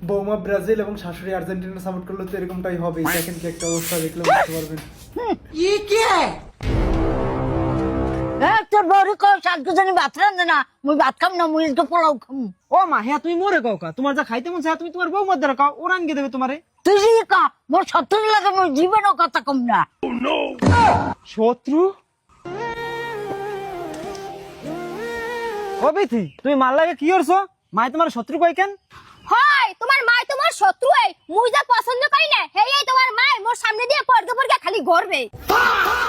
বৌমা ব্রাজিল এবং শাশুড়ি আর্জেন্টিনা সাপোর্ট করলে তো এরকমটাই হবে। দেখেন কি একটা অবস্থা, দেখলে বুঝতে পারবেন। তোর বউরে কও সাজগো জানি ভাত রান্ধে না, মুই ভাত খাম না, মুই আজকে পোলাও খাম। ও মা, হ্যাঁ তুমি মোরে কাও কা, তোমার যা খাইতে মন চায় তুমি তোমার বউ মধ্যে কাও, ওরা আনকে দেবে তোমারে। তুই যে কা মোর শত্রু লাগে, মোর জীবনও কথা কম না। শত্রু? কবিথি তুমি মার লাগে কি করছো? মায় তোমার শত্রু কই কেন? হয় তোমার মা তোমার শত্রু, এই মুই যা পছন্দ করি না হেই এই তোমার মা মোর সামনে দিয়ে পড়তে পড়কে খালি ঘুরবে।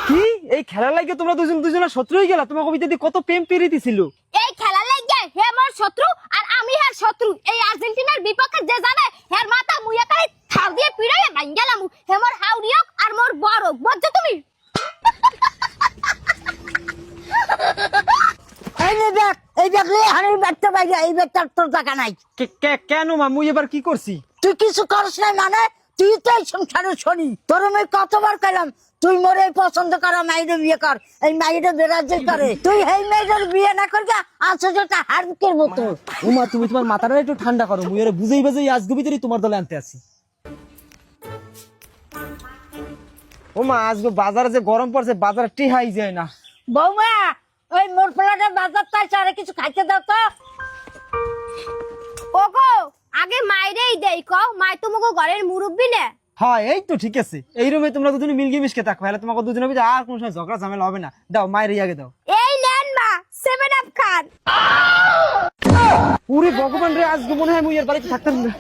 কি এই খেলা লাগে তোমরা দুজনের শত্রু হয়ে গেলা? তোমার কবিতা দিয়ে কত প্রেম প্রীতি ছিল। এই খেলা লাগে হে মোর শত্রু আর আমি হের শত্রু। এই আর্জেন্টিনার বিপক্ষে যে যাবে হের মাথা মুই একাই থাল দিয়ে পিড়াইয়া ভাঙ্গেলাম। হে মোর হাউরিয়ক আর মোর বড় বুঝছো তুমি? এই নে দেখ, এই দেখলে হাড়ির ব্যাটটা বাইরে, এই ব্যাটটার তোর টাকা নাই। কেন মা, মুই এবার কি করছি? তুই কিছু করিস নাই মানে? তুই তো এই সংসারে শনি। তোর আমি কতবার কইলাম তুই মোরে পছন্দ করা মাইরে বিয়ে কর, এই মাইরে বেরাজ করে। তুই এই মেয়েদের বিয়ে না করগা আছো যেটা হাড়কের মতো। উমা তুমি তোমার মাথাটা একটু ঠান্ডা করো, মুই এর বুঝেই বাজেই আজকে ভিতরে তোমার দলে আনতে আসি। ওমা আজকে বাজারে যে গরম পড়ছে, বাজারে টিহাই যায় না। বৌমা, ওই মোর ফলাটা বাজার তাই আরে কিছু খাইতে দাও তো। ওগো আগে মাইরেই দেই কও, মাই তোমাকে ঘরের মুরব্বি না। হ্যাঁ এই তো ঠিক আছে, এই রুমে তোমরা দুজনে মিলগে মিশকে থাকো, তাহলে তোমাকে দুজনের ভিতরে আর কোনো সময় ঝগড়া ঝামেলা হবে না। দাও মায়ের আগে দাও। এই নেন মা 7 আপ খান। পুরি ভগবান রে, আজকে মনে হয় মুই এর বাড়িতে থাকতাম না।